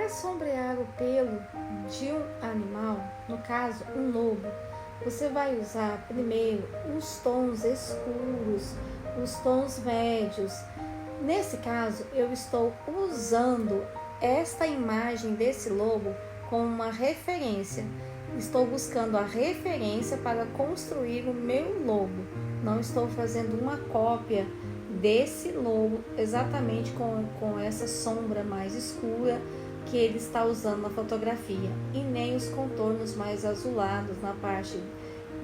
Para sombrear o pelo de um animal, no caso um lobo, você vai usar primeiro os tons escuros, os tons médios. Nesse caso, eu estou usando esta imagem desse lobo como uma referência. Estou buscando a referência para construir o meu lobo. Não estou fazendo uma cópia desse lobo exatamente com essa sombra mais escura que ele está usando na fotografia, e nem os contornos mais azulados na parte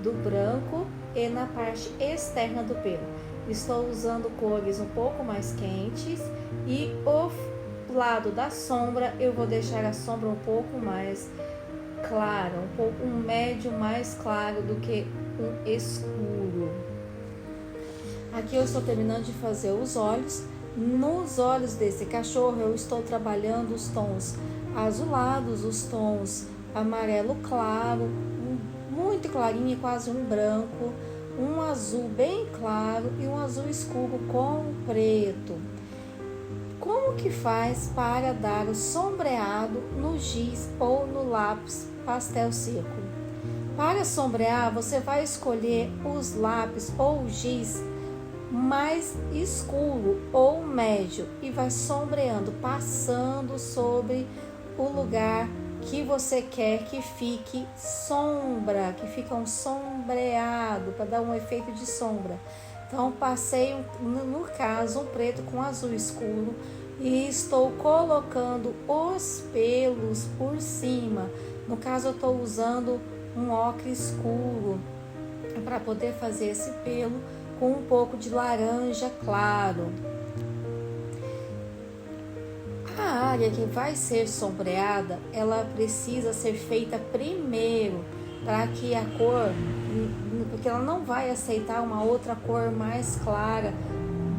do branco e na parte externa do pelo. Estou usando cores um pouco mais quentes, e o lado da sombra eu vou deixar a sombra um pouco mais clara, um médio mais claro do que um escuro. Aqui eu estou terminando de fazer os olhos. Nos olhos desse cachorro eu estou trabalhando os tons azulados, os tons amarelo claro, muito clarinho, quase um branco, um azul bem claro e um azul escuro com preto. Como que faz para dar o sombreado no giz ou no lápis pastel seco? Para sombrear, você vai escolher os lápis ou o giz mais escuro ou médio e vai sombreando, passando sobre o lugar que você quer que fique sombra, que fica um sombreado, para dar um efeito de sombra. Então passei, no caso, um preto com azul escuro e estou colocando os pelos por cima. No caso, eu estou usando um ocre escuro para poder fazer esse pelo com um pouco de laranja claro. A área que vai ser sombreada, ela precisa ser feita primeiro, para que a cor, porque ela não vai aceitar uma outra cor mais clara,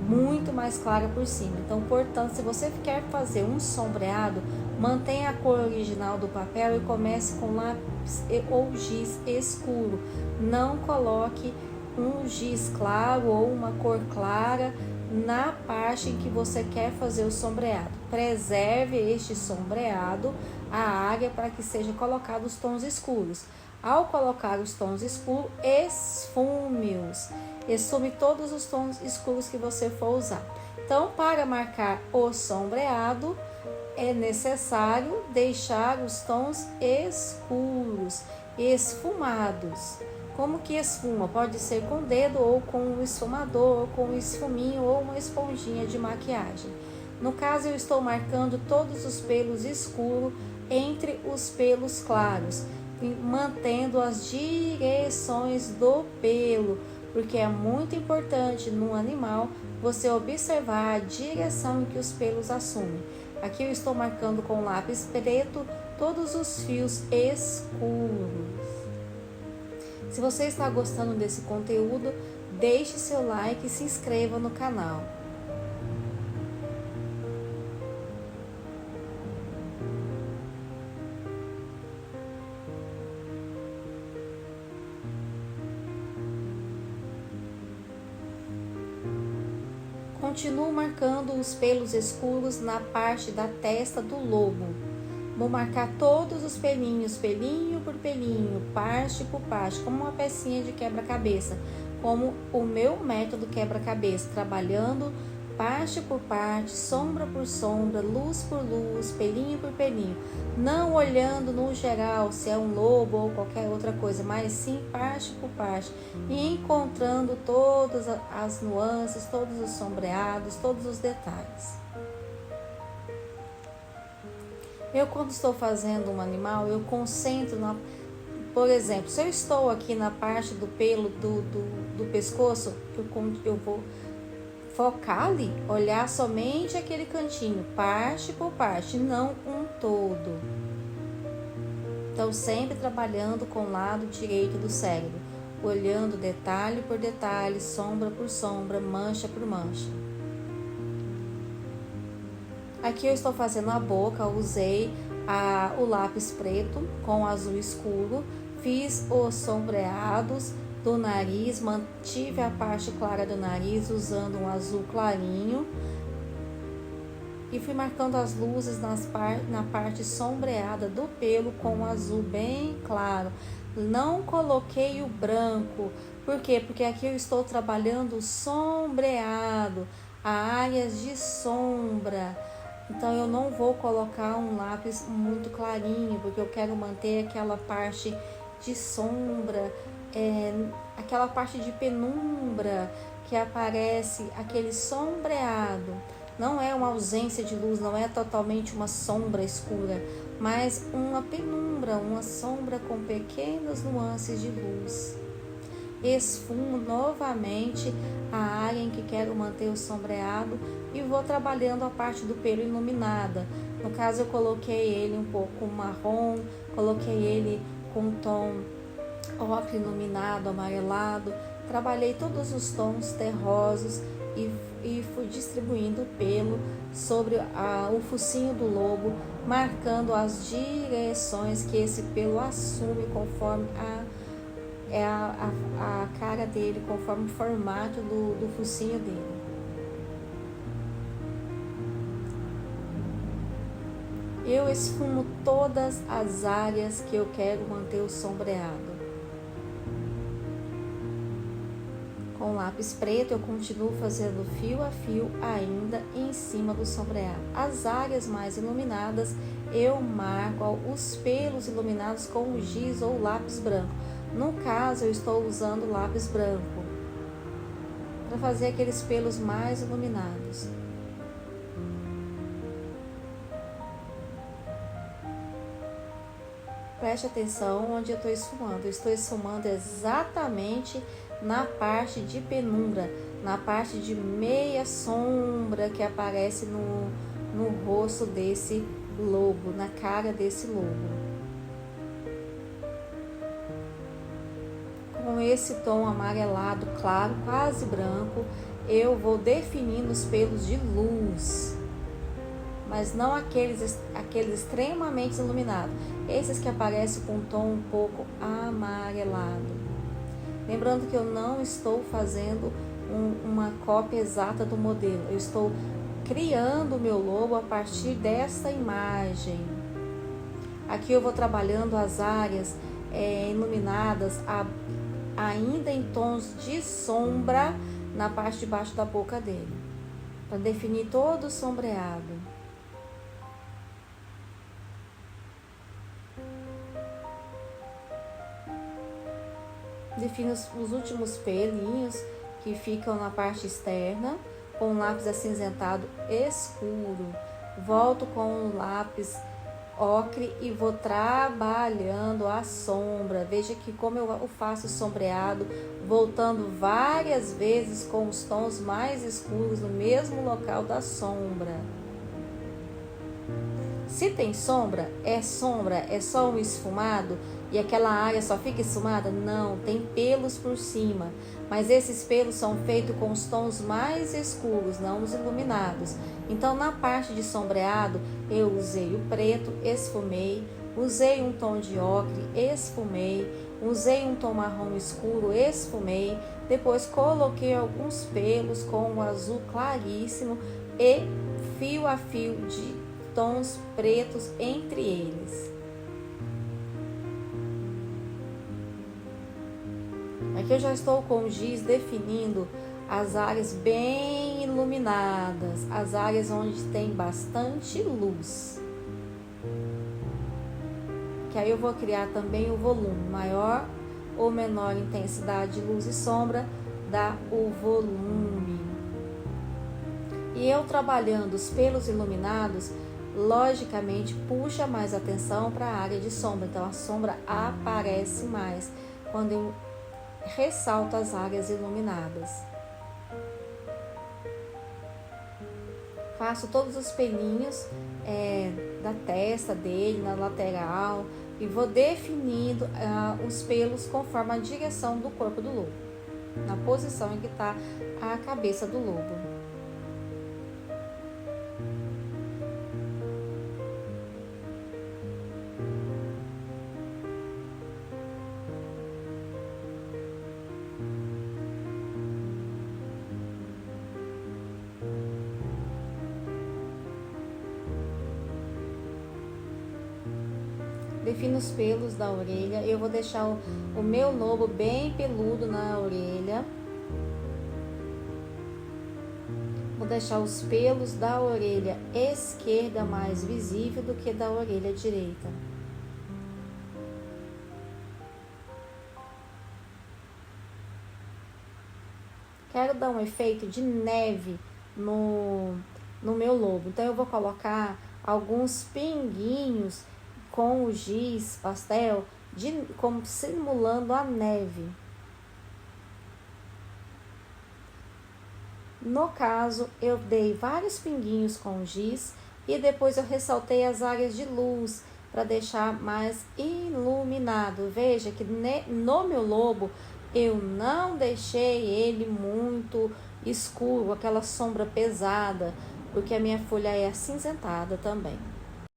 muito mais clara por cima. Então, portanto, se você quer fazer um sombreado, mantenha a cor original do papel e comece com lápis ou giz escuro. Não coloque um giz claro ou uma cor clara na parte em que você quer fazer o sombreado. Preserve este sombreado, a área, para que seja colocado os tons escuros. Ao colocar os tons escuros, esfume-os. Esfume todos os tons escuros que você for usar. Então, para marcar o sombreado, é necessário deixar os tons escuros, esfumados. Como que esfuma? Pode ser com o dedo ou com um esfumador, ou com um esfuminho ou uma esponjinha de maquiagem. No caso, eu estou marcando todos os pelos escuros entre os pelos claros, mantendo as direções do pelo, porque é muito importante no animal você observar a direção em que os pelos assumem. Aqui eu estou marcando com lápis preto todos os fios escuros. Se você está gostando desse conteúdo, deixe seu like e se inscreva no canal. Continuo marcando os pelos escuros na parte da testa do lobo. Vou marcar todos os pelinhos, pelinho por pelinho, parte por parte, como uma pecinha de quebra-cabeça, como o meu método quebra-cabeça, trabalhando parte por parte, sombra por sombra, luz por luz, pelinho por pelinho, não olhando no geral se é um lobo ou qualquer outra coisa, mas sim parte por parte, e encontrando todas as nuances, todos os sombreados, todos os detalhes. Eu, quando estou fazendo um animal, eu concentro por exemplo, se eu estou aqui na parte do pelo do pescoço, eu vou focar ali, olhar somente aquele cantinho, parte por parte, não um todo. Então, sempre trabalhando com o lado direito do cérebro, olhando detalhe por detalhe, sombra por sombra, mancha por mancha. Aqui eu estou fazendo a boca, usei o lápis preto com azul escuro, fiz os sombreados do nariz, mantive a parte clara do nariz usando um azul clarinho. E fui marcando as luzes na parte sombreada do pelo com um azul bem claro. Não coloquei o branco. Por quê? Porque aqui eu estou trabalhando sombreado, áreas de sombra. Então eu não vou colocar um lápis muito clarinho, porque eu quero manter aquela parte de sombra, aquela parte de penumbra que aparece, aquele sombreado. Não é uma ausência de luz, não é totalmente uma sombra escura, mas uma penumbra, uma sombra com pequenas nuances de luz. Esfumo novamente a área em que quero manter o sombreado e vou trabalhando a parte do pelo iluminada. No caso, eu coloquei ele um pouco marrom, coloquei ele com um tom ocre iluminado, amarelado. Trabalhei todos os tons terrosos e fui distribuindo o pelo sobre o focinho do lobo, marcando as direções que esse pelo assume conforme a cara dele, conforme o formato do focinho dele. Eu esfumo todas as áreas que eu quero manter o sombreado. Com lápis preto eu continuo fazendo fio a fio ainda em cima do sombreado. As áreas mais iluminadas eu marco os pelos iluminados com o giz ou lápis branco. No caso eu estou usando lápis branco para fazer aqueles pelos mais iluminados. Preste atenção onde eu estou esfumando. Eu estou esfumando exatamente na parte de penumbra, na parte de meia sombra que aparece no rosto desse lobo, na cara desse lobo. Com esse tom amarelado claro, quase branco, eu vou definindo os pelos de luz, mas não aqueles extremamente iluminados, esses que aparecem com um tom um pouco amarelado. Lembrando que eu não estou fazendo uma cópia exata do modelo, eu estou criando o meu lobo a partir dessa imagem. Aqui eu vou trabalhando as áreas iluminadas ainda em tons de sombra na parte de baixo da boca dele, para definir todo o sombreado. Defino os últimos pelinhos que ficam na parte externa com um lápis acinzentado escuro. Volto com o lápis ocre e vou trabalhando a sombra. Veja que como eu faço sombreado, voltando várias vezes com os tons mais escuros no mesmo local da sombra. Se tem sombra, é só um esfumado e aquela área só fica esfumada? Não, tem pelos por cima, mas esses pelos são feitos com os tons mais escuros, não os iluminados. Então, na parte de sombreado, eu usei o preto, esfumei, usei um tom de ocre, esfumei, usei um tom marrom escuro, esfumei, depois coloquei alguns pelos com um azul claríssimo e fio a fio de tons pretos entre eles. Aqui eu já estou com o giz definindo as áreas bem iluminadas, as áreas onde tem bastante luz. Que aí eu vou criar também o volume, maior ou menor intensidade de luz e sombra dá o volume. E eu trabalhando os pelos iluminados, logicamente puxa mais atenção para a área de sombra, então a sombra aparece mais quando eu ressalto as áreas iluminadas. Faço todos os pelinhos da testa dele, na lateral, e vou definindo os pelos conforme a direção do corpo do lobo, na posição em que está a cabeça do lobo. defino os pelos da orelha. Eu vou deixar o meu lobo bem peludo na orelha. Vou deixar os pelos da orelha esquerda mais visível do que da orelha direita. Quero dar um efeito de neve no meu lobo. Então, eu vou colocar alguns pinguinhos com o giz pastel, como simulando a neve. No caso, eu dei vários pinguinhos com giz e depois eu ressaltei as áreas de luz para deixar mais iluminado. Veja que no meu lobo eu não deixei ele muito escuro, aquela sombra pesada, porque a minha folha é acinzentada também.